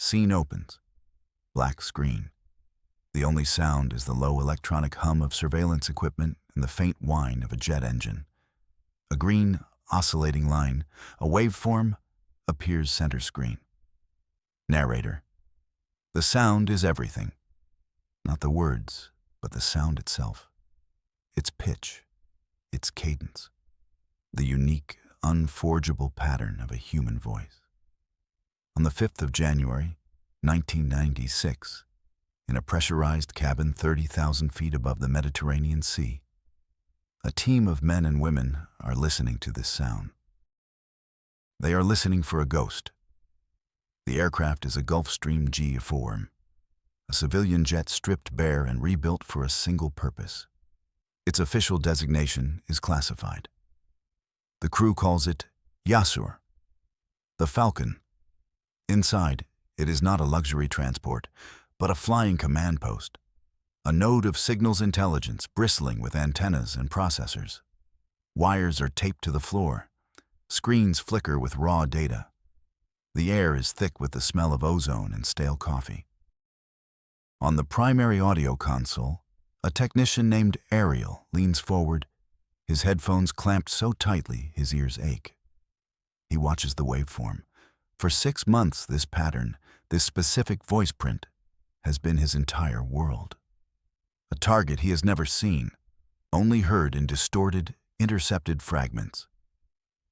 Scene opens. Black screen. The only sound is the low electronic hum of surveillance equipment and the faint whine of a jet engine. A green, oscillating line, a waveform, appears center screen. Narrator. The sound is everything. Not the words, but the sound itself. Its pitch, its cadence. The unique, unforgeable pattern of a human voice. On the 5th of January, 1996, in a pressurized cabin 30,000 feet above the Mediterranean Sea, a team of men and women are listening to this sound. They are listening for a ghost. The aircraft is a Gulfstream G4, a civilian jet stripped bare and rebuilt for a single purpose. Its official designation is classified. The crew calls it Yasur, the Falcon. Inside, it is not a luxury transport, but a flying command post, a node of signals intelligence bristling with antennas and processors. Wires are taped to the floor. Screens flicker with raw data. The air is thick with the smell of ozone and stale coffee. On the primary audio console, a technician named Ariel leans forward, his headphones clamped so tightly his ears ache. He watches the waveform. For 6 months, this pattern, this specific voice print, has been his entire world. A target he has never seen, only heard in distorted, intercepted fragments.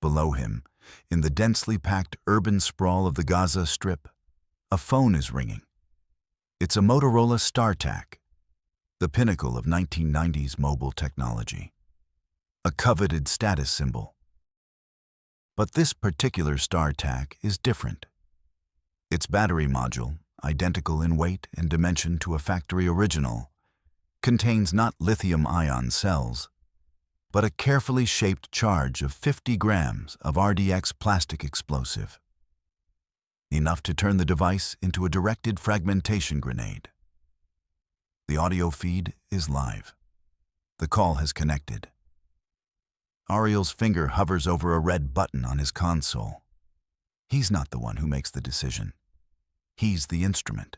Below him, in the densely packed urban sprawl of the Gaza Strip, a phone is ringing. It's a Motorola StarTAC, the pinnacle of 1990s mobile technology. A coveted status symbol. But this particular StarTAC is different. Its battery module, identical in weight and dimension to a factory original, contains not lithium-ion cells, but a carefully shaped charge of 50 grams of RDX plastic explosive. Enough to turn the device into a directed fragmentation grenade. The audio feed is live. The call has connected. Ariel's finger hovers over a red button on his console. He's not the one who makes the decision. He's the instrument.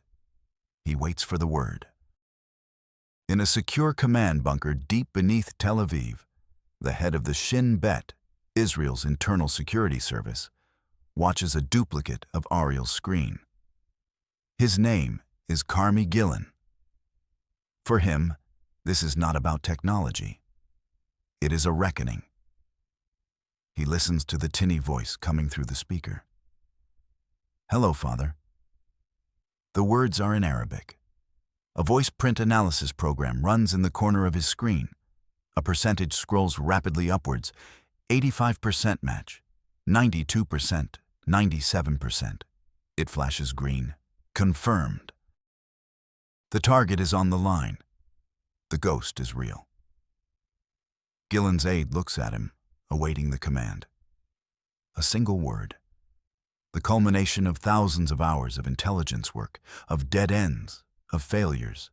He waits for the word. In a secure command bunker deep beneath Tel Aviv, the head of the Shin Bet, Israel's internal security service, watches a duplicate of Ariel's screen. His name is Carmi Gillen. For him, this is not about technology. It is a reckoning. He listens to the tinny voice coming through the speaker. "Hello, Father." The words are in Arabic. A voice print analysis program runs in the corner of his screen. A percentage scrolls rapidly upwards. 85% match, 92%, 97%. It flashes green. Confirmed. The target is on the line. The ghost is real. Gillen's aide looks at him, awaiting the command. A single word. The culmination of thousands of hours of intelligence work, of dead ends, of failures,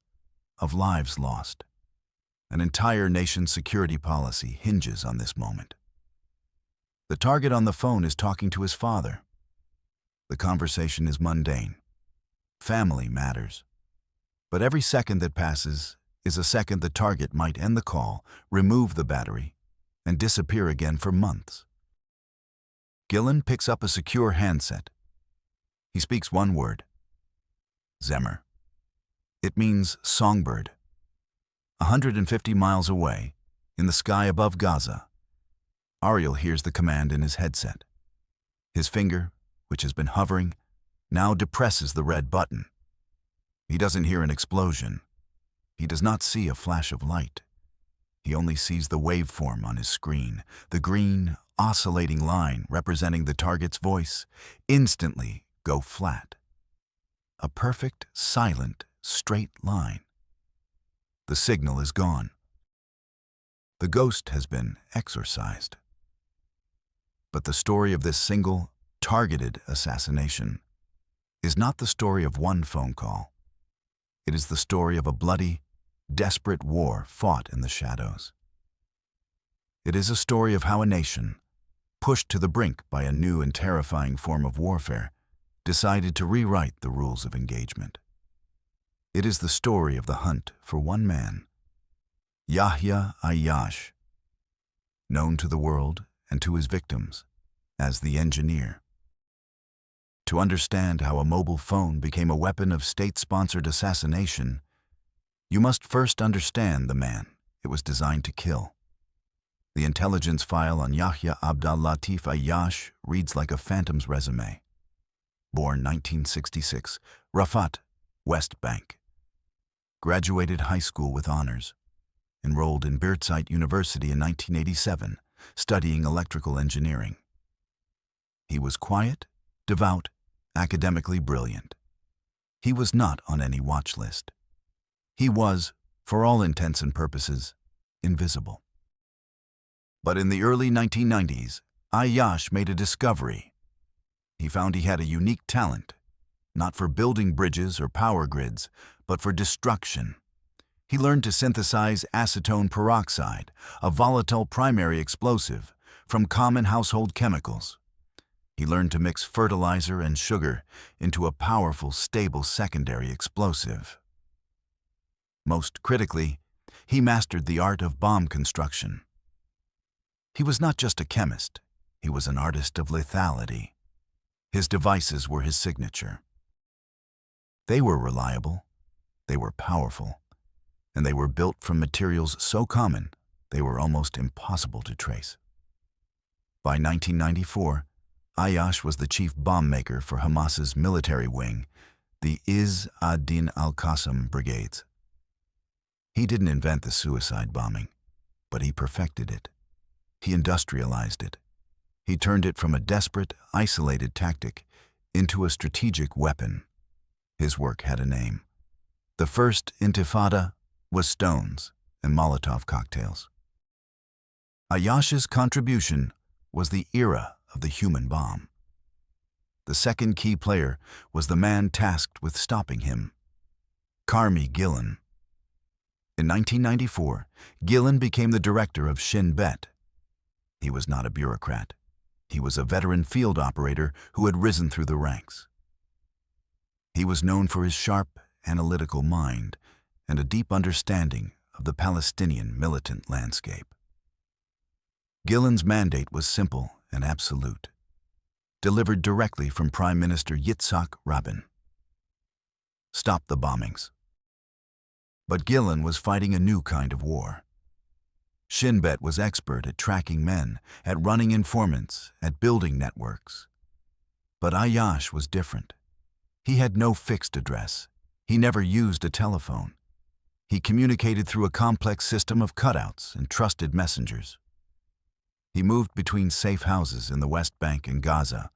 of lives lost. An entire nation's security policy hinges on this moment. The target on the phone is talking to his father. The conversation is mundane. Family matters. But every second that passes is a second the target might end the call, remove the battery, and disappear again for months. Gillen picks up a secure handset. He speaks one word. Zemmer. It means songbird. 150 miles away, in the sky above Gaza, Ariel hears the command in his headset. His finger, which has been hovering, now depresses the red button. He doesn't hear an explosion. He does not see a flash of light. He only sees the waveform on his screen, the green, oscillating line representing the target's voice, instantly go flat. A perfect, silent, straight line. The signal is gone. The ghost has been exorcised. But the story of this single, targeted assassination is not the story of one phone call. It is the story of a bloody, desperate war fought in the shadows. It is a story of how a nation, pushed to the brink by a new and terrifying form of warfare, decided to rewrite the rules of engagement. It is the story of the hunt for one man, Yahya Ayyash, known to the world and to his victims as the engineer. To understand how a mobile phone became a weapon of state-sponsored assassination, you must first understand the man it was designed to kill. The intelligence file on Yahya Abdal Latif Ayyash reads like a phantom's resume. Born 1966, Rafat, West Bank. Graduated high school with honors. Enrolled in Birzeit University in 1987, studying electrical engineering. He was quiet, devout, academically brilliant. He was not on any watch list. He was, for all intents and purposes, invisible. But in the early 1990s, Ayyash made a discovery. He found he had a unique talent, not for building bridges or power grids, but for destruction. He learned to synthesize acetone peroxide, a volatile primary explosive, from common household chemicals. He learned to mix fertilizer and sugar into a powerful, stable secondary explosive. Most critically, he mastered the art of bomb construction. He was not just a chemist, he was an artist of lethality. His devices were his signature. They were reliable, they were powerful, and they were built from materials so common they were almost impossible to trace. By 1994, Ayyash was the chief bomb maker for Hamas's military wing, the Izz ad-Din al-Qassam brigades. He didn't invent the suicide bombing, but he perfected it. He industrialized it. He turned it from a desperate, isolated tactic into a strategic weapon. His work had a name. The first intifada was stones and Molotov cocktails. Ayyash's contribution was the era of the human bomb. The second key player was the man tasked with stopping him, Carmi Gillen. In 1994, Gillen became the director of Shin Bet. He was not a bureaucrat. He was a veteran field operator who had risen through the ranks. He was known for his sharp, analytical mind and a deep understanding of the Palestinian militant landscape. Gillen's mandate was simple and absolute, delivered directly from Prime Minister Yitzhak Rabin. Stop the bombings. But Gillen was fighting a new kind of war. Shin Bet was expert at tracking men, at running informants, at building networks. But Ayyash was different. He had no fixed address. He never used a telephone. He communicated through a complex system of cutouts and trusted messengers. He moved between safe houses in the West Bank and Gaza,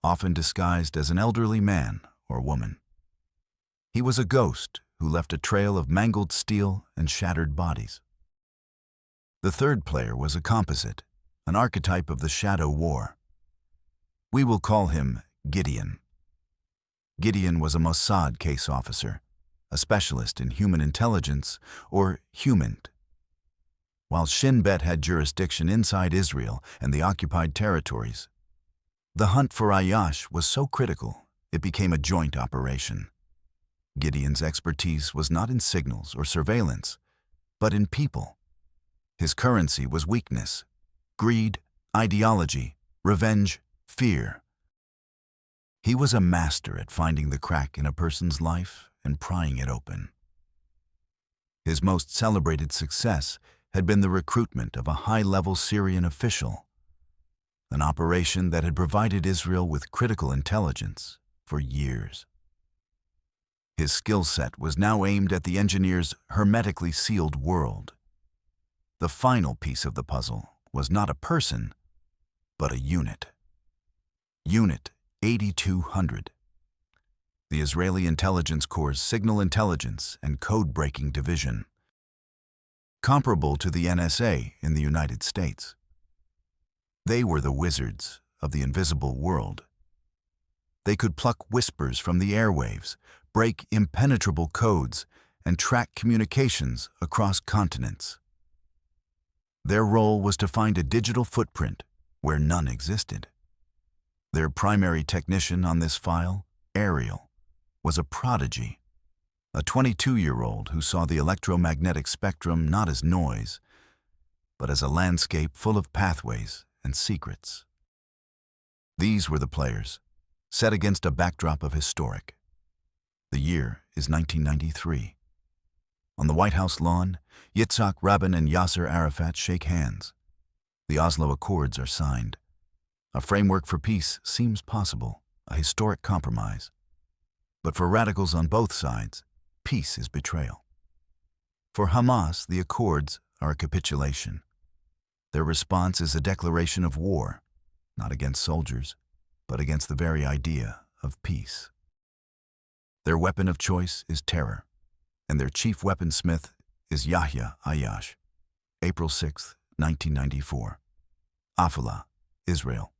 often disguised as an elderly man or woman. He was a ghost who left a trail of mangled steel and shattered bodies. The third player was a composite, an archetype of the shadow war. We will call him Gideon. Gideon was a Mossad case officer, a specialist in human intelligence, or HUMINT. While Shin Bet had jurisdiction inside Israel and the occupied territories, the hunt for Ayyash was so critical it became a joint operation. Gideon's expertise was not in signals or surveillance, but in people. His currency was weakness, greed, ideology, revenge, fear. He was a master at finding the crack in a person's life and prying it open. His most celebrated success had been the recruitment of a high-level Syrian official, an operation that had provided Israel with critical intelligence for years. His skill set was now aimed at the engineer's hermetically sealed world. The final piece of the puzzle was not a person, but a unit. Unit 8200. The Israeli Intelligence Corps' Signal Intelligence and Code-Breaking Division, comparable to the NSA in the United States. They were the wizards of the invisible world. They could pluck whispers from the airwaves, break impenetrable codes, and track communications across continents. Their role was to find a digital footprint where none existed. Their primary technician on this file Ariel, was a prodigy, a 22-year-old who saw the electromagnetic spectrum not as noise, but as a landscape full of pathways and secrets. These were the players, set against a backdrop of historic. The year is 1993. On the White House lawn, Yitzhak Rabin and Yasser Arafat shake hands. The Oslo Accords are signed. A framework for peace seems possible, a historic compromise. But for radicals on both sides, peace is betrayal. For Hamas, the Accords are a capitulation. Their response is a declaration of war, not against soldiers, but against the very idea of peace. Their weapon of choice is terror, and their chief weaponsmith is Yahya Ayyash. April 6, 1994. Afala, Israel.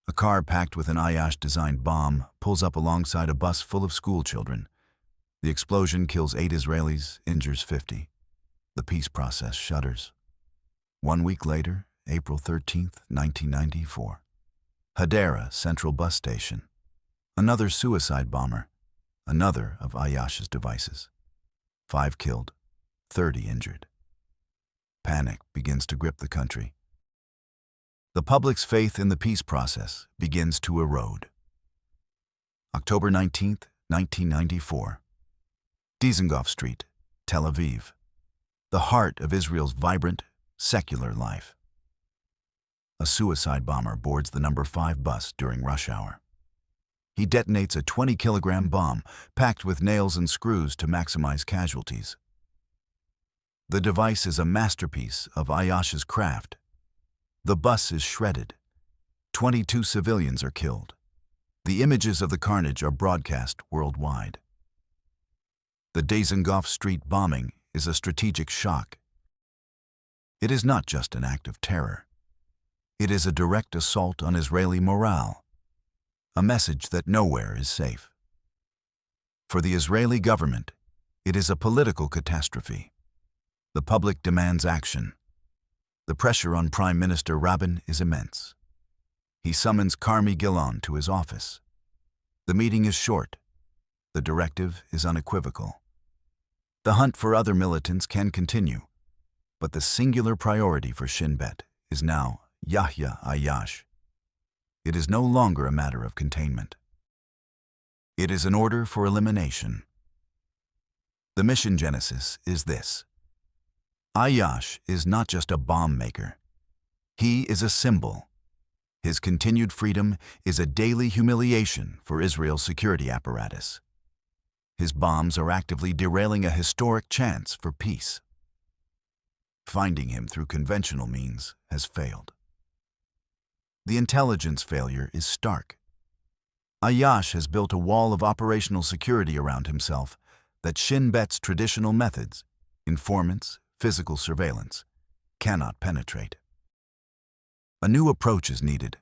A car packed with an Ayyash-designed bomb pulls up alongside a bus full of schoolchildren. The explosion kills 8 Israelis, injures 50. The peace process shudders. 1 week later, April 13, 1994. Hadera Central Bus Station. Another suicide bomber. Another of Ayyash's devices. 5 killed, 30 injured. Panic begins to grip the country. The public's faith in the peace process begins to erode. October 19, 1994. Dizengoff Street, Tel Aviv. The heart of Israel's vibrant, secular life. A suicide bomber boards the number 5 bus during rush hour. He detonates a 20-kilogram bomb packed with nails and screws to maximize casualties. The device is a masterpiece of Ayyash's craft. The bus is shredded. 22 civilians are killed. The images of the carnage are broadcast worldwide. The Dizengoff Street bombing is a strategic shock. It is not just an act of terror. It is a direct assault on Israeli morale. A message that nowhere is safe. For the Israeli government, it is a political catastrophe. The public demands action. The pressure on Prime Minister Rabin is immense. He summons Carmi Gilon to his office. The meeting is short. The directive is unequivocal. The hunt for other militants can continue, but the singular priority for Shin Bet is now Yahya Ayyash. It is no longer a matter of containment. It is an order for elimination. The mission genesis is this. Ayyash is not just a bomb maker. He is a symbol. His continued freedom is a daily humiliation for Israel's security apparatus. His bombs are actively derailing a historic chance for peace. Finding him through conventional means has failed. The intelligence failure is stark. Ayyash has built a wall of operational security around himself that Shin Bet's traditional methods, informants, physical surveillance, cannot penetrate. A new approach is needed.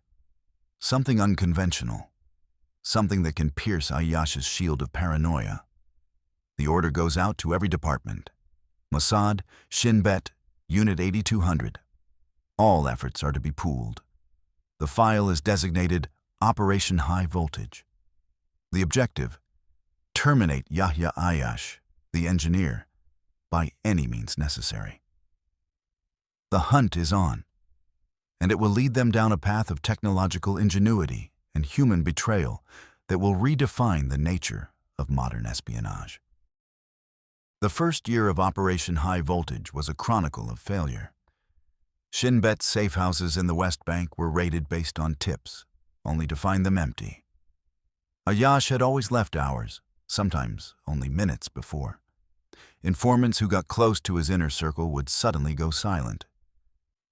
Something unconventional. Something that can pierce Ayyash's shield of paranoia. The order goes out to every department. Mossad, Shin Bet, Unit 8200. All efforts are to be pooled. The file is designated Operation High Voltage. The objective: terminate Yahya Ayyash, the engineer, by any means necessary. The hunt is on, and it will lead them down a path of technological ingenuity and human betrayal that will redefine the nature of modern espionage. The first year of Operation High Voltage was a chronicle of failure. Shin Bet's safe houses in the West Bank were raided based on tips, only to find them empty. Ayyash had always left hours, sometimes only minutes before. Informants who got close to his inner circle would suddenly go silent.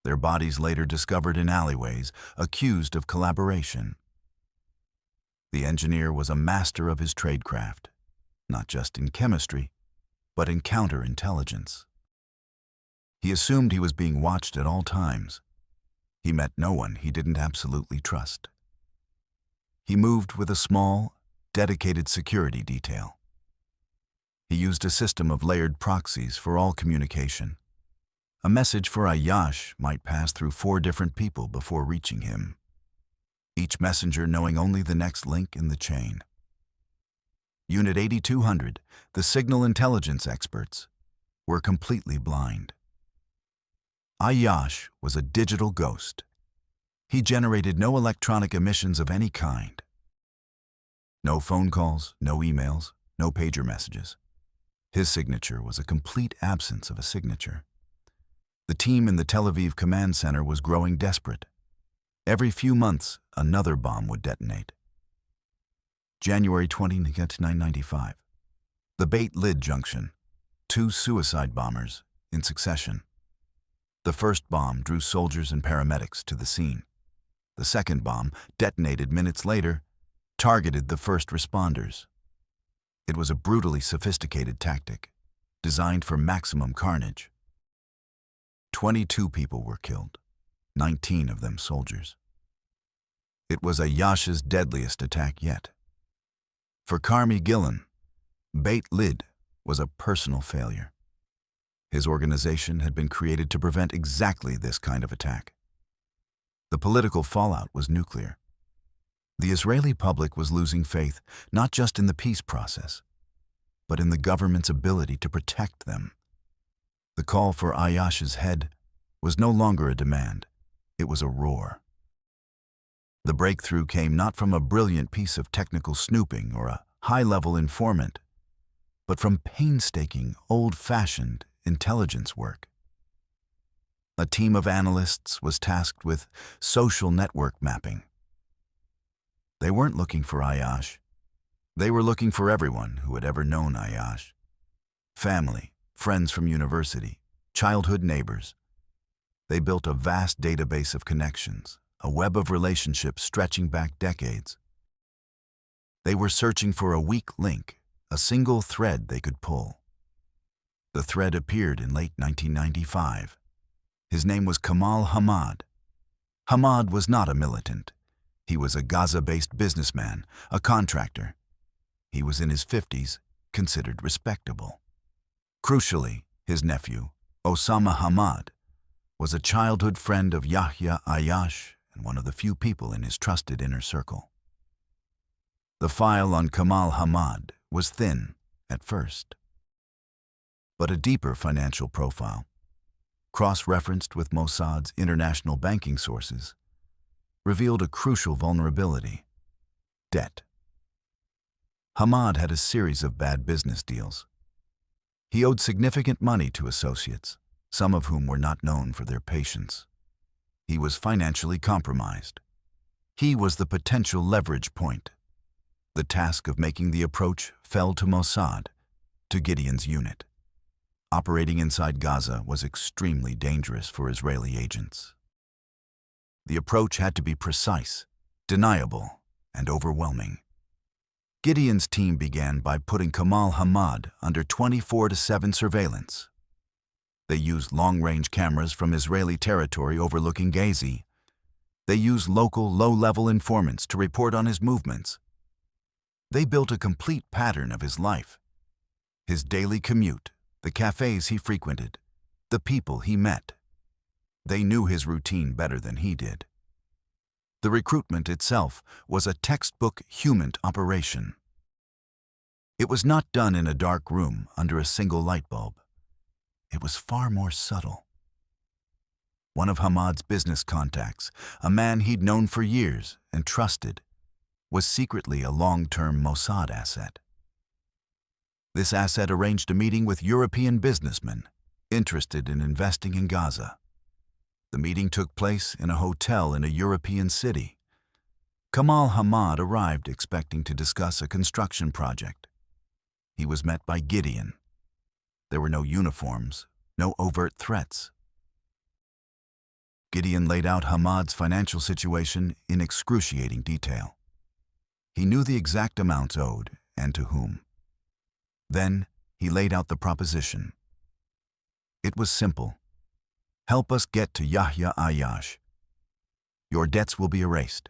Their bodies later discovered in alleyways, accused of collaboration. The engineer was a master of his tradecraft, not just in chemistry, but in counterintelligence. He assumed he was being watched at all times. He met no one he didn't absolutely trust. He moved with a small, dedicated security detail. He used a system of layered proxies for all communication. A message for Ayyash might pass through 4 different people before reaching him, each messenger knowing only the next link in the chain. Unit 8200, the signal intelligence experts, were completely blind. Ayyash was a digital ghost. He generated no electronic emissions of any kind. No phone calls, no emails, no pager messages. His signature was a complete absence of a signature. The team in the Tel Aviv command center was growing desperate. Every few months, another bomb would detonate. January 20, 1995. The Beit Lid Junction. 2 suicide bombers in succession. The first bomb drew soldiers and paramedics to the scene. The second bomb, detonated minutes later, targeted the first responders. It was a brutally sophisticated tactic, designed for maximum carnage. 22 people were killed, 19 of them soldiers. It was Ayyash's deadliest attack yet. For Carmi Gillen, Beit Lid was a personal failure. His organization had been created to prevent exactly this kind of attack. The political fallout was nuclear. The Israeli public was losing faith not just in the peace process, but in the government's ability to protect them. The call for Ayyash's head was no longer a demand, it was a roar. The breakthrough came not from a brilliant piece of technical snooping or a high-level informant, but from painstaking, old-fashioned intelligence work. A team of analysts was tasked with social network mapping. They weren't looking for Ayyash. They were looking for everyone who had ever known Ayyash. Family, friends from university, childhood neighbors. They built a vast database of connections, a web of relationships stretching back decades. They were searching for a weak link, a single thread they could pull. The thread appeared in late 1995. His name was Kamal Hamad. Hamad was not a militant. He was a Gaza-based businessman, a contractor. He was in his 50s, considered respectable. Crucially, his nephew, Osama Hamad, was a childhood friend of Yahya Ayyash and one of the few people in his trusted inner circle. The file on Kamal Hamad was thin at first, but a deeper financial profile, cross-referenced with Mossad's international banking sources, revealed a crucial vulnerability: debt. Hamad had a series of bad business deals. He owed significant money to associates, some of whom were not known for their patience. He was financially compromised. He was the potential leverage point. The task of making the approach fell to Mossad, to Gideon's unit. Operating inside Gaza was extremely dangerous for Israeli agents. The approach had to be precise, deniable, and overwhelming. Gideon's team began by putting Kamal Hamad under 24/7 surveillance. They used long-range cameras from Israeli territory overlooking Gaza. They used local, low-level informants to report on his movements. They built a complete pattern of his life: his daily commute, the cafes he frequented, the people he met. They knew his routine better than he did. The recruitment itself was a textbook human operation. It was not done in a dark room under a single light bulb. It was far more subtle. One of Hamad's business contacts, a man he'd known for years and trusted, was secretly a long-term Mossad asset. This asset arranged a meeting with European businessmen interested in investing in Gaza. The meeting took place in a hotel in a European city. Kamal Hamad arrived expecting to discuss a construction project. He was met by Gideon. There were no uniforms, no overt threats. Gideon laid out Hamad's financial situation in excruciating detail. He knew the exact amounts owed and to whom. Then he laid out the proposition. It was simple. Help us get to Yahya Ayyash. Your debts will be erased.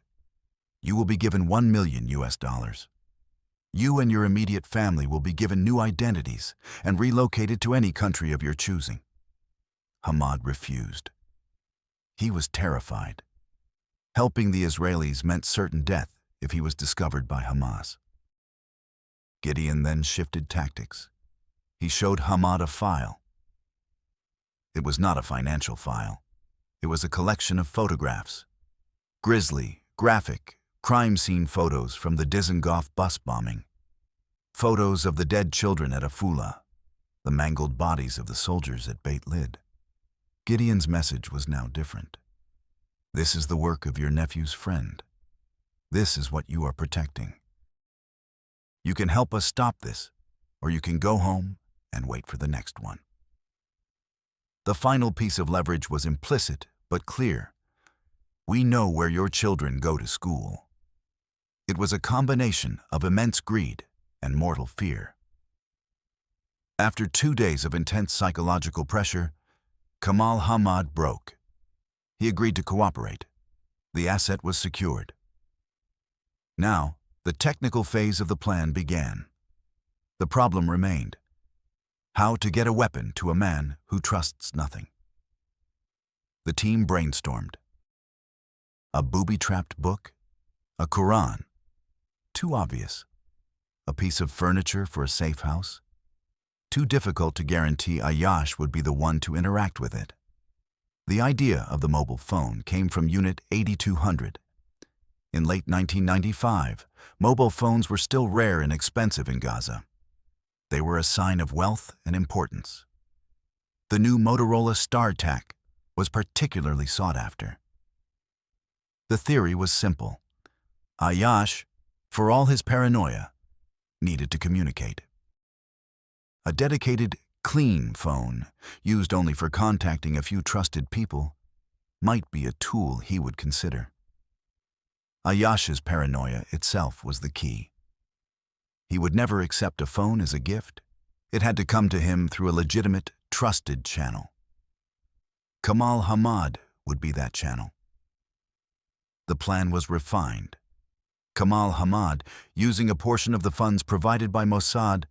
You will be given $1 million. You and your immediate family will be given new identities and relocated to any country of your choosing. Hamad refused. He was terrified. Helping the Israelis meant certain death if he was discovered by Hamas. Gideon then shifted tactics. He showed Mossad a file. It was not a financial file. It was a collection of photographs. Grisly, graphic, crime scene photos from the Dizengoff bus bombing. Photos of the dead children at Afula, the mangled bodies of the soldiers at Beit Lid. Gideon's message was now different. This is the work of your nephew's friend. This is what you are protecting. You can help us stop this, or you can go home and wait for the next one. The final piece of leverage was implicit but clear. We know where your children go to school. It was a combination of immense greed and mortal fear. After 2 days of intense psychological pressure, Kamal Mossad broke. He agreed to cooperate. The asset was secured. Now, the technical phase of the plan began. The problem remained: how to get a weapon to a man who trusts nothing. The team brainstormed. A booby-trapped book? A Quran? Too obvious. A piece of furniture for a safe house? Too difficult to guarantee Ayash would be the one to interact with it. The idea of the mobile phone came from Unit 8200. In late 1995, mobile phones were still rare and expensive in Gaza. They were a sign of wealth and importance. The new Motorola StarTAC was particularly sought after. The theory was simple. Ayash, for all his paranoia, needed to communicate. A dedicated, clean phone, used only for contacting a few trusted people, might be a tool he would consider. Ayash's paranoia itself was the key. He would never accept a phone as a gift. It had to come to him through a legitimate, trusted channel. Kamal Mossad would be that channel. The plan was refined. Kamal Mossad, using a portion of the funds provided by Mossad,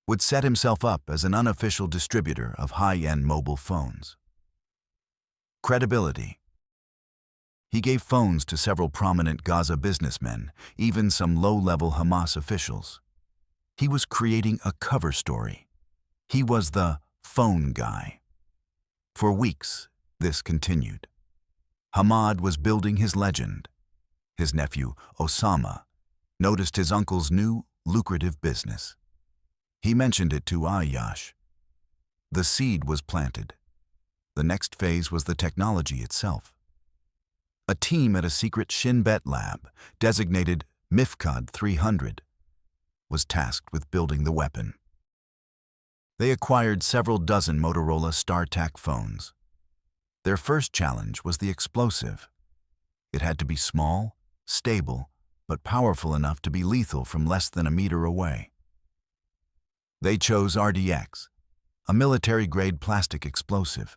would set himself up as an unofficial distributor of high-end mobile phones. Credibility. He gave phones to several prominent Gaza businessmen, even some low-level Hamas officials. He was creating a cover story. He was the phone guy. For weeks, this continued. Mossad was building his legend. His nephew, Osama, noticed his uncle's new, lucrative business. He mentioned it to Ayash. The seed was planted. The next phase was the technology itself. A team at a secret Shin Bet lab, designated Mifkad 300, was tasked with building the weapon. They acquired several dozen Motorola StarTAC phones. Their first challenge was the explosive. It had to be small, stable, but powerful enough to be lethal from less than a meter away. They chose RDX, a military-grade plastic explosive.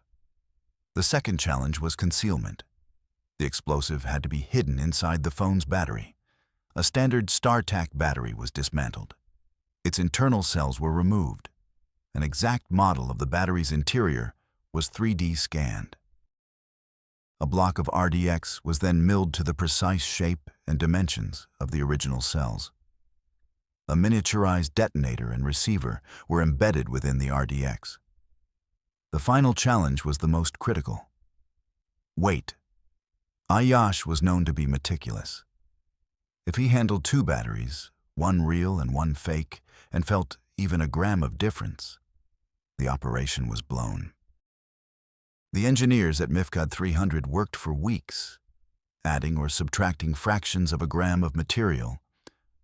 The second challenge was concealment. The explosive had to be hidden inside the phone's battery. A standard StarTAC battery was dismantled. Its internal cells were removed. An exact model of the battery's interior was 3D scanned. A block of RDX was then milled to the precise shape and dimensions of the original cells. A miniaturized detonator and receiver were embedded within the RDX. The final challenge was the most critical. Weight. Ayash was known to be meticulous. If he handled 2 batteries, one real and one fake, and felt even a gram of difference, the operation was blown. The engineers at Mifkad 300 worked for weeks, adding or subtracting fractions of a gram of material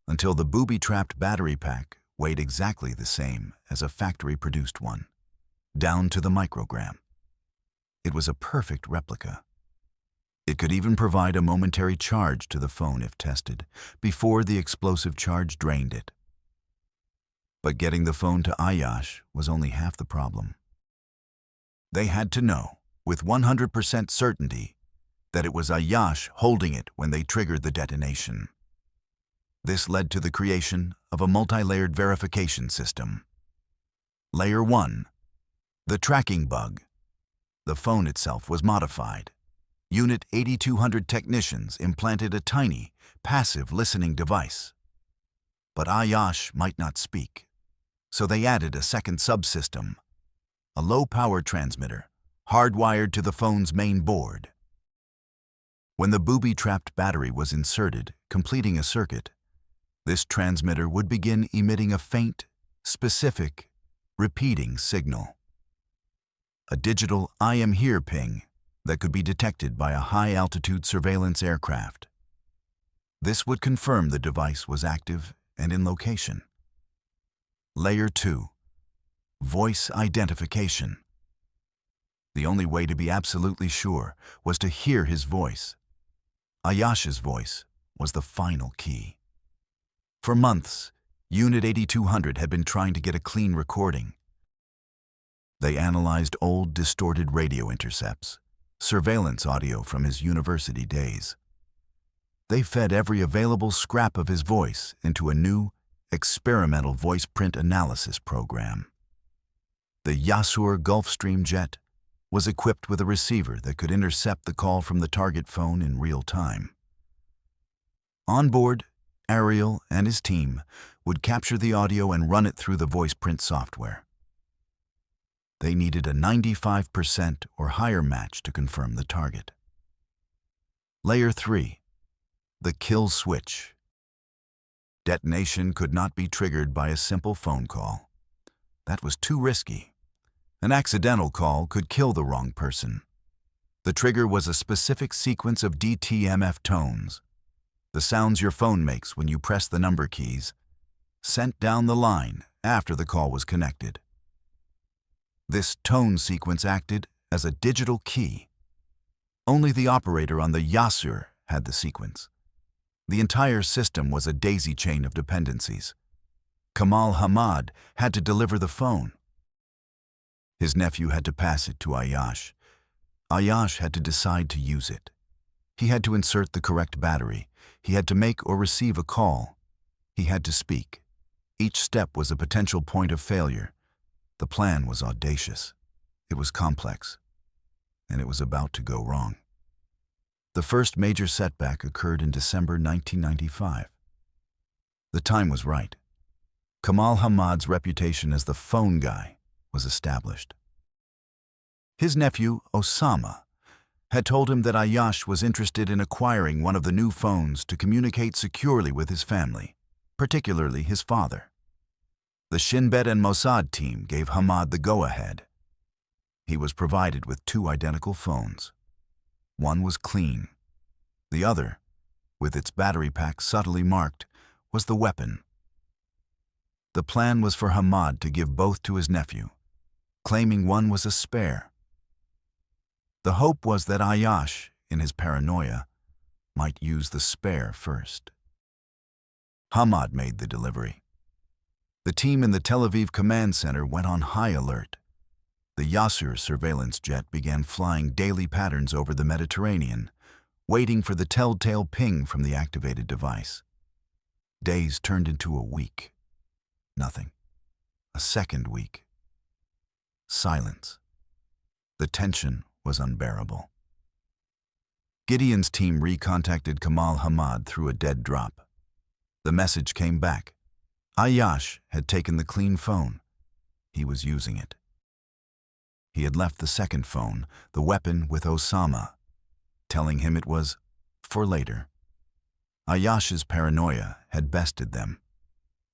until the booby-trapped battery pack weighed exactly the same as a factory-produced one, down to the microgram. It was a perfect replica. It could even provide a momentary charge to the phone if tested, before the explosive charge drained it. But getting the phone to Ayash was only half the problem. They had to know, with 100% certainty, that it was Ayash holding it when they triggered the detonation. This led to the creation of a multi-layered verification system. Layer 1. The tracking bug. The phone itself was modified. Unit 8200 technicians implanted a tiny, passive listening device. But Ayash might not speak, so they added a second subsystem, a low-power transmitter, hardwired to the phone's main board. When the booby-trapped battery was inserted, completing a circuit, this transmitter would begin emitting a faint, specific, repeating signal. A digital "I am here" ping that could be detected by a high-altitude surveillance aircraft. This would confirm the device was active and in location. Layer 2. Voice identification. The only way to be absolutely sure was to hear his voice. Ayash's voice was the final key. For months, Unit 8200 had been trying to get a clean recording. They analyzed old, distorted radio intercepts, surveillance audio from his university days. They fed every available scrap of his voice into a new, experimental voice print analysis program. The Yasur Gulfstream jet was equipped with a receiver that could intercept the call from the target phone in real time. On board, Ariel and his team would capture the audio and run it through the voice print software. They needed a 95% or higher match to confirm the target. Layer 3. The kill switch. Detonation could not be triggered by a simple phone call. That was too risky. An accidental call could kill the wrong person. The trigger was a specific sequence of DTMF tones, the sounds your phone makes when you press the number keys, sent down the line after the call was connected. This tone sequence acted as a digital key. Only the operator on the Yasur had the sequence. The entire system was a daisy chain of dependencies. Kamal Hamad had to deliver the phone. His nephew had to pass it to Ayash. Ayash had to decide to use it. He had to insert the correct battery. He had to make or receive a call. He had to speak. Each step was a potential point of failure. The plan was audacious. It was complex. And it was about to go wrong. The first major setback occurred in December 1995. The time was right. Kamal Hamad's reputation as the phone guy was established. His nephew, Osama, had told him that Ayash was interested in acquiring one of the new phones to communicate securely with his family, particularly his father. The Shin Bet and Mossad team gave Hamad the go-ahead. He was provided with 2 identical phones. One was clean. The other, with its battery pack subtly marked, was the weapon. The plan was for Hamad to give both to his nephew, claiming one was a spare. The hope was that Ayash, in his paranoia, might use the spare first. Hamad made the delivery. The team in the Tel Aviv command center went on high alert. The Yasur surveillance jet began flying daily patterns over the Mediterranean, waiting for the telltale ping from the activated device. Days turned into a week. Nothing. A second week. Silence. The tension was unbearable. Gideon's team recontacted Kamal Hamad through a dead drop. The message came back. Ayash had taken the clean phone. He was using it. He had left the second phone, the weapon, with Osama, telling him it was for later. Ayash's paranoia had bested them.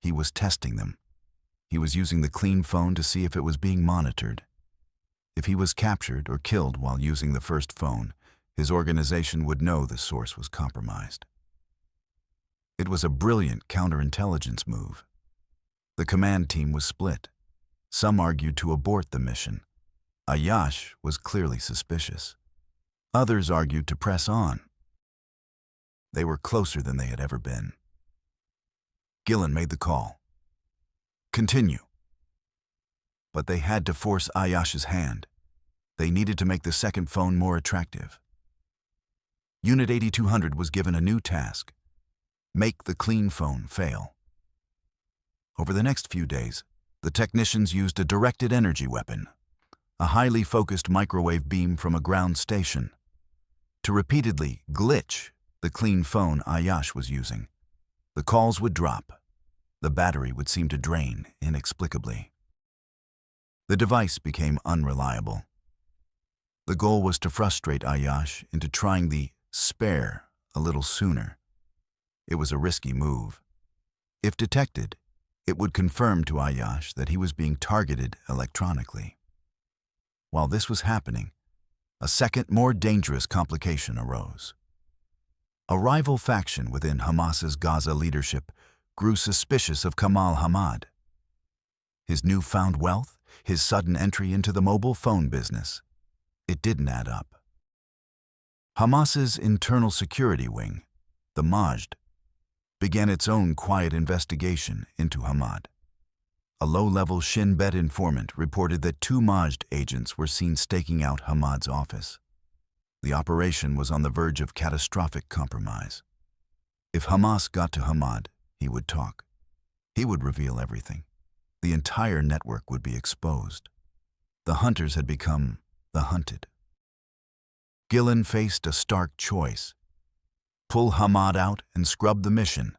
He was testing them. He was using the clean phone to see if it was being monitored. If he was captured or killed while using the first phone, his organization would know the source was compromised. It was a brilliant counterintelligence move. The command team was split. Some argued to abort the mission. Ayash was clearly suspicious. Others argued to press on. They were closer than they had ever been. Gillen made the call. Continue. But they had to force Ayash's hand. They needed to make the second phone more attractive. Unit 8200 was given a new task: make the clean phone fail. Over the next few days, the technicians used a directed energy weapon, a highly focused microwave beam from a ground station, to repeatedly glitch the clean phone Ayash was using. The calls would drop. the battery would seem to drain inexplicably. The device became unreliable. The goal was to frustrate Ayash into trying the spare a little sooner. It was a risky move. If detected, it would confirm to Ayash that he was being targeted electronically. While this was happening, a second, more dangerous complication arose. A rival faction within Hamas's Gaza leadership grew suspicious of Kamal Hamad. His newfound wealth, his sudden entry into the mobile phone business, it didn't add up. Hamas's internal security wing, the Mossad, began its own quiet investigation into Hamad. A low-level Shin Bet informant reported that 2 Mossad agents were seen staking out Hamad's office. The operation was on the verge of catastrophic compromise. If Hamas got to Hamad, he would talk. He would reveal everything. The entire network would be exposed. The hunters had become the hunted. Gillen faced a stark choice: pull Hamad out and scrub the mission,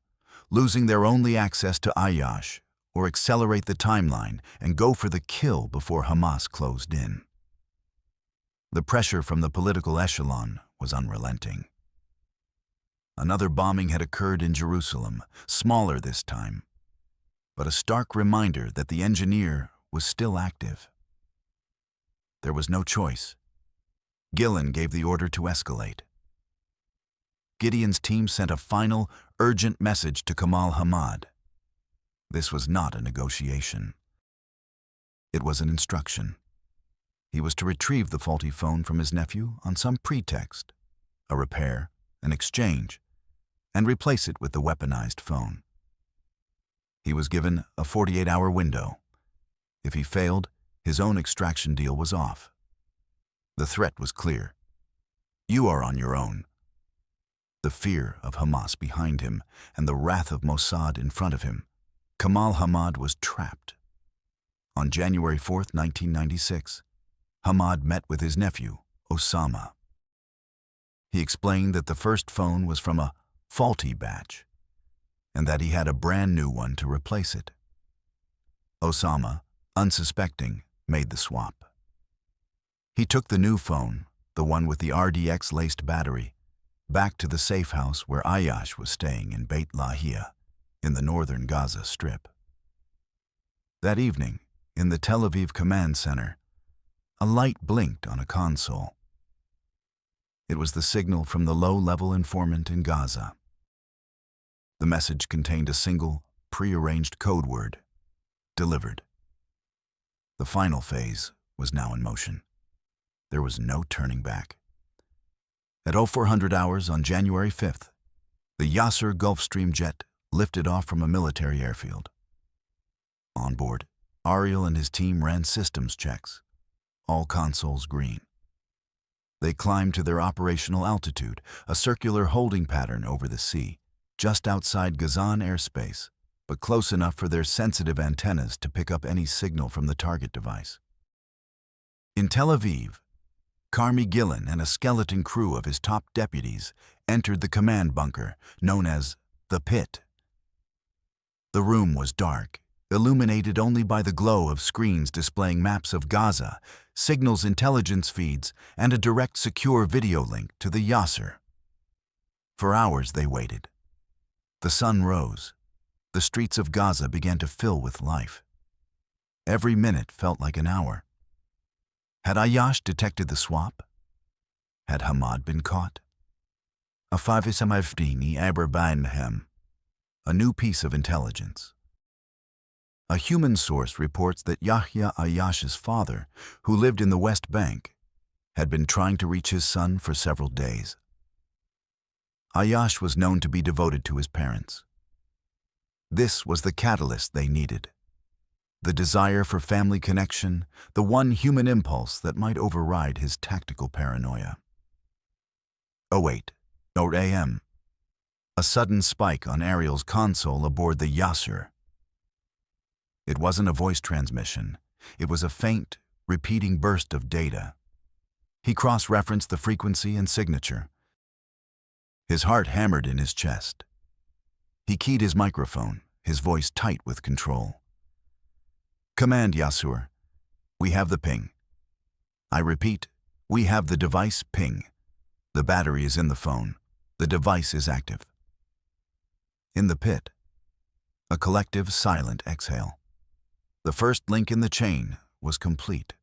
losing their only access to Ayash, or accelerate the timeline and go for the kill before Hamas closed in. The pressure from the political echelon was unrelenting. Another bombing had occurred in Jerusalem, smaller this time, but a stark reminder that the engineer was still active. There was no choice. Gillen gave the order to escalate. Gideon's team sent a final, urgent message to Kamal Hamad. This was not a negotiation. It was an instruction. He was to retrieve the faulty phone from his nephew on some pretext, a repair, an exchange, and replace it with the weaponized phone. He was given a 48-hour window. If he failed, his own extraction deal was off. The threat was clear. You are on your own. The fear of Hamas behind him and the wrath of Mossad in front of him, Kamal Hamad was trapped. On January 4, 1996, Hamad met with his nephew, Osama. He explained that the first phone was from a faulty batch, and that he had a brand new one to replace it. Osama, unsuspecting, made the swap. He took the new phone, the one with the RDX-laced battery, back to the safe house where Ayash was staying in Beit Lahia, in the northern Gaza Strip. That evening, in the Tel Aviv Command Center, a light blinked on a console. It was the signal from the low-level informant in Gaza. The message contained a single, pre-arranged code word: delivered. The final phase was now in motion. There was no turning back. At 0400 hours on January 5th, the Yasser Gulfstream jet lifted off from a military airfield. On board, Ariel and his team ran systems checks, all consoles green. They climbed to their operational altitude, a circular holding pattern over the sea, just outside Gazan airspace, but close enough for their sensitive antennas to pick up any signal from the target device. In Tel Aviv, Carmi Gillen and a skeleton crew of his top deputies entered the command bunker, known as the Pit. The room was dark, illuminated only by the glow of screens displaying maps of Gaza, signals intelligence feeds, and a direct secure video link to the Yasser. For hours they waited. The sun rose. The streets of Gaza began to fill with life. Every minute felt like an hour. Had Ayash detected the swap? Had Hamad been caught? A new piece of intelligence. A human source reports that Yahya Ayash's father, who lived in the West Bank, had been trying to reach his son for several days. Ayash was known to be devoted to his parents. This was the catalyst they needed. The desire for family connection, the one human impulse that might override his tactical paranoia. 08 AM. A sudden spike on Ariel's console aboard the Yasser. It wasn't a voice transmission. It was a faint, repeating burst of data. He cross-referenced the frequency and signature. His heart hammered in his chest. He keyed his microphone, his voice tight with control. Command Yasur. We have the ping. I repeat, we have the device ping. The battery is in the phone. The device is active. In the pit, a collective silent exhale. The first link in the chain was complete.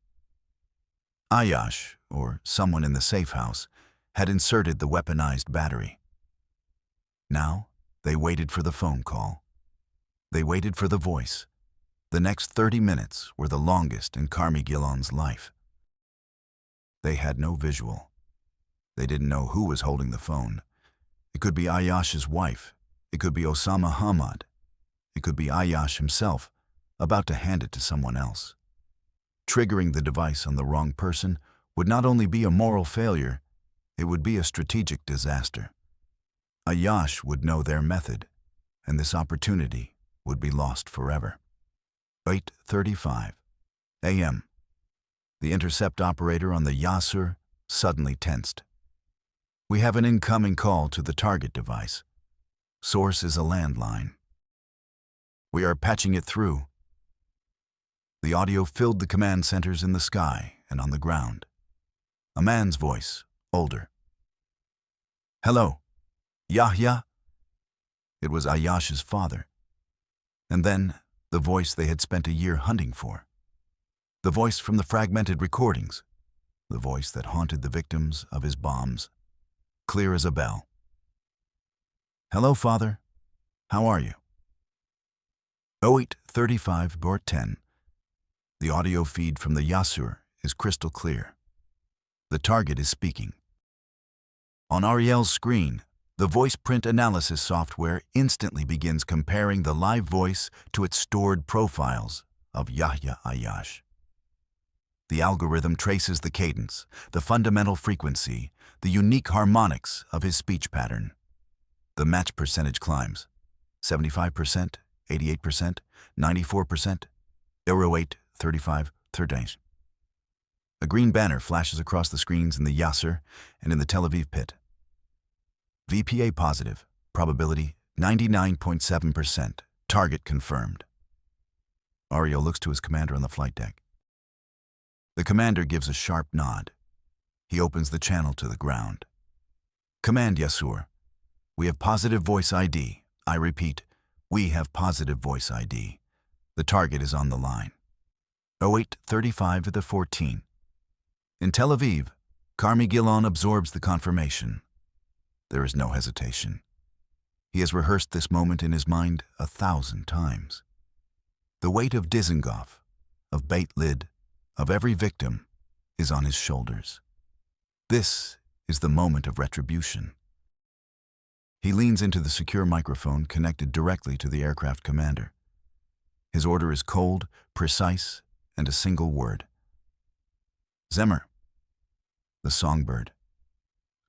Ayash, or someone in the safe house, had inserted the weaponized battery. Now, they waited for the phone call. They waited for the voice. The next 30 minutes were the longest in Karmi Gilon's life. They had no visual. They didn't know who was holding the phone. It could be Ayash's wife. It could be Osama Hamad. It could be Ayash himself, about to hand it to someone else. Triggering the device on the wrong person would not only be a moral failure, it would be a strategic disaster. Ayash would know their method, and this opportunity would be lost forever. 8:35 a.m. The intercept operator on the Yasur suddenly tensed. We have an incoming call to the target device. Source is a landline. We are patching it through. The audio filled the command centers in the sky and on the ground. A man's voice, older. Hello, Yahya? It was Ayash's father. And then, the voice they had spent a year hunting for. The voice from the fragmented recordings. The voice that haunted the victims of his bombs. Clear as a bell. Hello, Father. How are you? 08:35-10. The audio feed from the Yasur is crystal clear. The target is speaking. On Ariel's screen, the voice print analysis software instantly begins comparing the live voice to its stored profiles of Yahya Ayash. The algorithm traces the cadence, the fundamental frequency, the unique harmonics of his speech pattern. The match percentage climbs. 75%, 88%, 94%, 08:35, 13. A green banner flashes across the screens in the Yasur and in the Tel Aviv pit. VPA positive, probability 99.7%, target confirmed. Ariel looks to his commander on the flight deck. The commander gives a sharp nod. He opens the channel to the ground. Command Yasur. We have positive voice ID. I repeat, we have positive voice ID. The target is on the line. 08:35-14. In Tel Aviv, Karmi Gilon absorbs the confirmation. There is no hesitation. He has rehearsed this moment in his mind 1,000 times. The weight of Dizengoff, of Beit Lid, of every victim, is on his shoulders. This is the moment of retribution. He leans into the secure microphone connected directly to the aircraft commander. His order is cold, precise, and a single word. Zemmer. The songbird.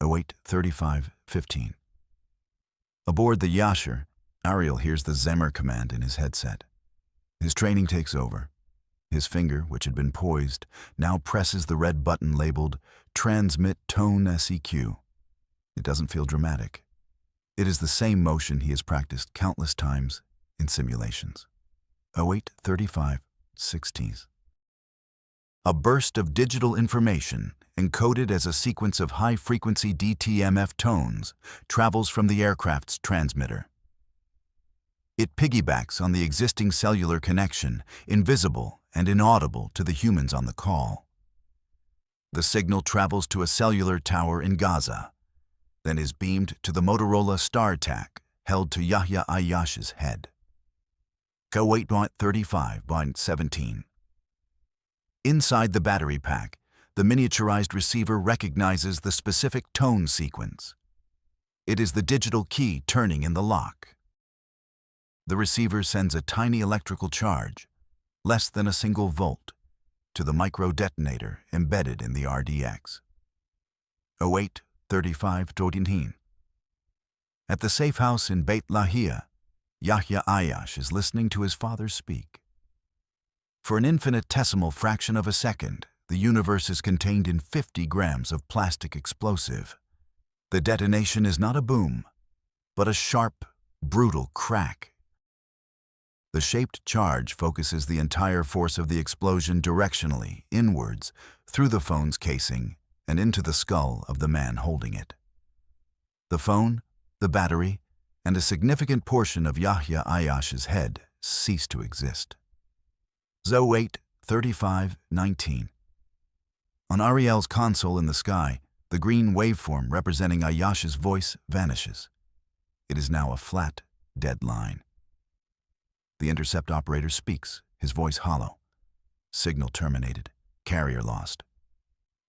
08:35-15. Aboard the Yasur, Ariel hears the Zemmer command in his headset. His training takes over. His finger, which had been poised, now presses the red button labeled Transmit Tone SEQ. It doesn't feel dramatic. It is the same motion he has practiced countless times in simulations. 08:35-16. A burst of digital information, encoded as a sequence of high-frequency DTMF tones, travels from the aircraft's transmitter. It piggybacks on the existing cellular connection, invisible and inaudible to the humans on the call. The signal travels to a cellular tower in Gaza, then is beamed to the Motorola StarTAC held to Yahya Ayash's head. 08:35-17. Inside the battery pack, the miniaturized receiver recognizes the specific tone sequence. It is the digital key turning in the lock. The receiver sends a tiny electrical charge, less than a single volt, to the micro-detonator embedded in the RDX. 08:35-19. At the safe house in Beit Lahia, Yahya Ayash is listening to his father speak. For an infinitesimal fraction of a second, the universe is contained in 50 grams of plastic explosive. The detonation is not a boom, but a sharp, brutal crack. The shaped charge focuses the entire force of the explosion directionally, inwards, through the phone's casing, and into the skull of the man holding it. The phone, the battery, and a significant portion of Yahya Ayyash's head cease to exist. ZO 8-35-19. On Ariel's console in the sky, the green waveform representing Ayyash's voice vanishes. It is now a flat, dead line. The intercept operator speaks, his voice hollow. Signal terminated. Carrier lost.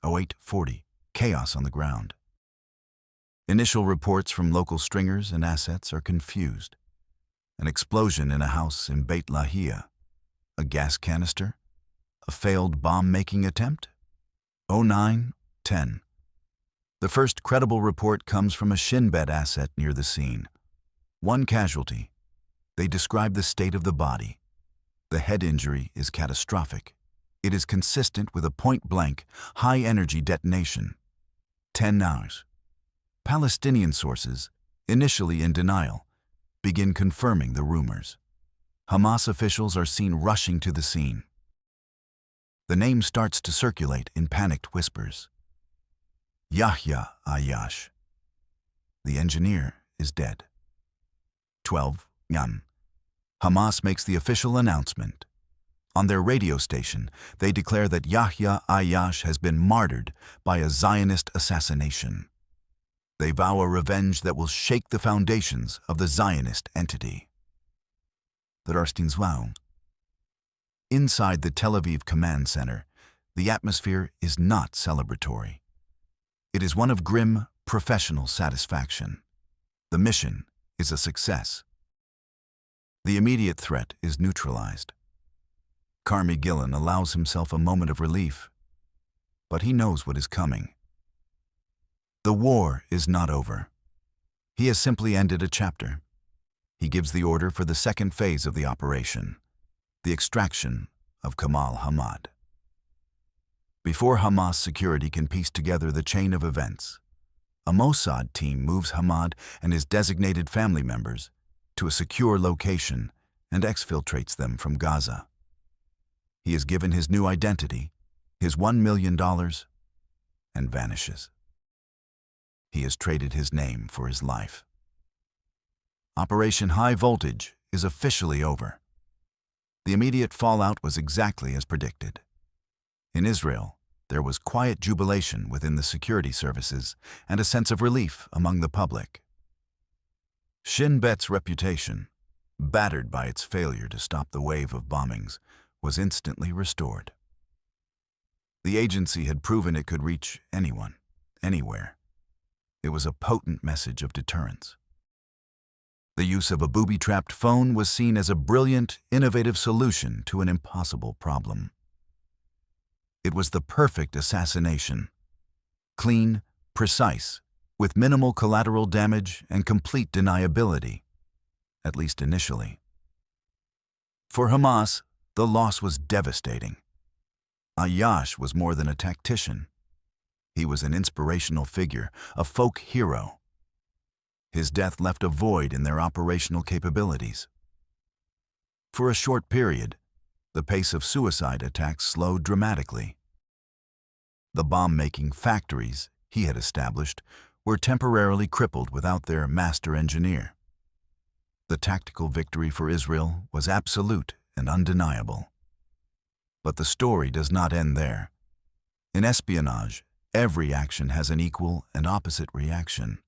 0840. Chaos on the ground. Initial reports from local stringers and assets are confused. An explosion in a house in Beit Lahia. A gas canister? A failed bomb-making attempt? 0910. The first credible report comes from a Shin Bet asset near the scene. One casualty. They describe the state of the body. The head injury is catastrophic. It is consistent with a point-blank, high-energy detonation. 10 hours. Palestinian sources, initially in denial, begin confirming the rumors. Hamas officials are seen rushing to the scene. The name starts to circulate in panicked whispers. Yahya Ayyash. The engineer is dead. 12 Yan. Hamas makes the official announcement. On their radio station, they declare that Yahya Ayyash has been martyred by a Zionist assassination. They vow a revenge that will shake the foundations of the Zionist entity. Inside the Tel Aviv Command Center, the atmosphere is not celebratory. It is one of grim, professional satisfaction. The mission is a success. The immediate threat is neutralized. Carmi Gillen allows himself a moment of relief, but he knows what is coming. The war is not over. He has simply ended a chapter. He gives the order for the second phase of the operation, the extraction of Kamal Hamad. Before Hamas security can piece together the chain of events, a Mossad team moves Hamad and his designated family members to a secure location and exfiltrates them from Gaza. He is given his new identity, his $1 million, and vanishes. He has traded his name for his life. Operation High Voltage is officially over. The immediate fallout was exactly as predicted. In Israel, there was quiet jubilation within the security services and a sense of relief among the public. Shin Bet's reputation, battered by its failure to stop the wave of bombings, was instantly restored. The agency had proven it could reach anyone, anywhere. It was a potent message of deterrence. The use of a booby-trapped phone was seen as a brilliant, innovative solution to an impossible problem. It was the perfect assassination. Clean, precise, with minimal collateral damage and complete deniability, at least initially. For Hamas, the loss was devastating. Ayyash was more than a tactician. He was an inspirational figure, a folk hero. His death left a void in their operational capabilities. For a short period, the pace of suicide attacks slowed dramatically. The bomb-making factories he had established were temporarily crippled without their master engineer. The tactical victory for Israel was absolute and undeniable. But the story does not end there. In espionage, every action has an equal and opposite reaction,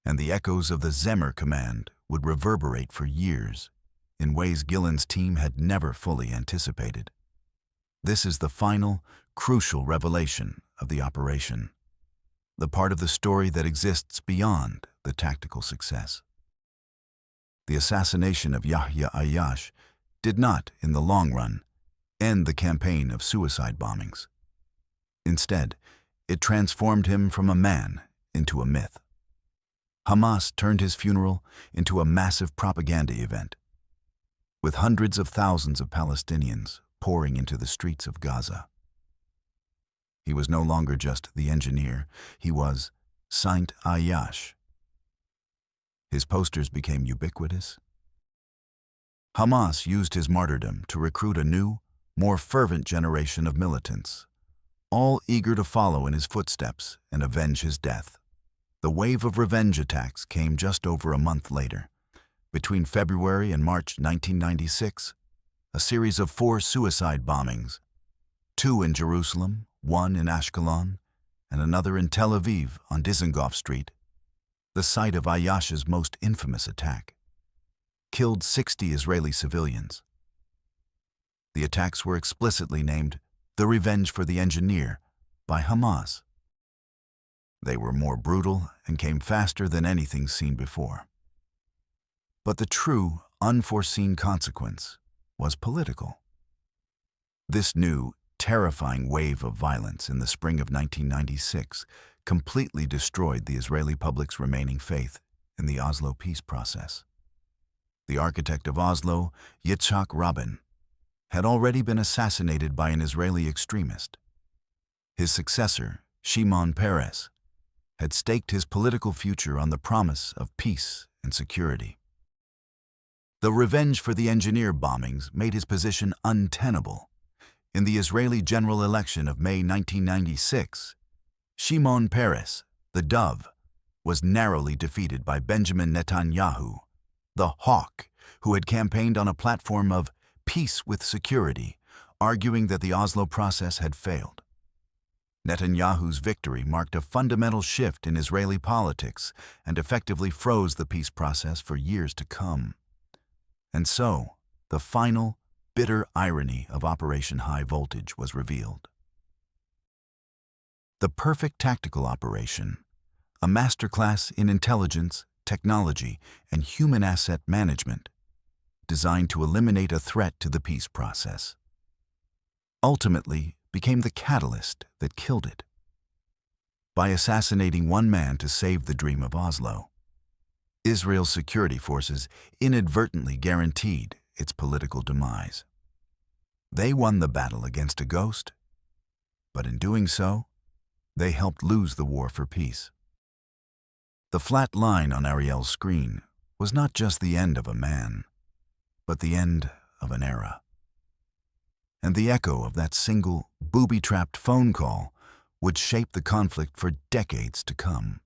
and the echoes of the Zemmer command would reverberate for years in ways Gillen's team had never fully anticipated. This is the final, crucial revelation of the operation, the part of the story that exists beyond the tactical success. The assassination of Yahya Ayyash did not, in the long run, end the campaign of suicide bombings. Instead, it transformed him from a man into a myth. Hamas turned his funeral into a massive propaganda event, with hundreds of thousands of Palestinians pouring into the streets of Gaza. He was no longer just the engineer, he was Saint Ayyash. His posters became ubiquitous. Hamas used his martyrdom to recruit a new, more fervent generation of militants, all eager to follow in his footsteps and avenge his death. The wave of revenge attacks came just over a month later. Between February and March 1996, a series of 4 suicide bombings, 2 in Jerusalem, 1 in Ashkelon, and another in Tel Aviv on Dizengoff Street, the site of Ayyash's most infamous attack, killed 60 Israeli civilians. The attacks were explicitly named the Revenge for the Engineer by Hamas. They were more brutal and came faster than anything seen before. But the true, unforeseen consequence was political. This new, terrifying wave of violence in the spring of 1996 completely destroyed the Israeli public's remaining faith in the Oslo peace process. The architect of Oslo, Yitzhak Rabin, had already been assassinated by an Israeli extremist. His successor, Shimon Peres, had staked his political future on the promise of peace and security. The Revenge for the Engineer bombings made his position untenable. In the Israeli general election of May 1996, Shimon Peres, the Dove, was narrowly defeated by Benjamin Netanyahu, the Hawk, who had campaigned on a platform of peace with security, arguing that the Oslo process had failed. Netanyahu's victory marked a fundamental shift in Israeli politics and effectively froze the peace process for years to come. And so, the final, bitter irony of Operation High Voltage was revealed. The perfect tactical operation, a masterclass in intelligence, technology, and human asset management, designed to eliminate a threat to the peace process, ultimately became the catalyst that killed it. By assassinating one man to save the dream of Oslo, Israel's security forces inadvertently guaranteed its political demise. They won the battle against a ghost, but in doing so, they helped lose the war for peace. The flat line on Ariel's screen was not just the end of a man, but the end of an era. And the echo of that single, booby-trapped phone call would shape the conflict for decades to come.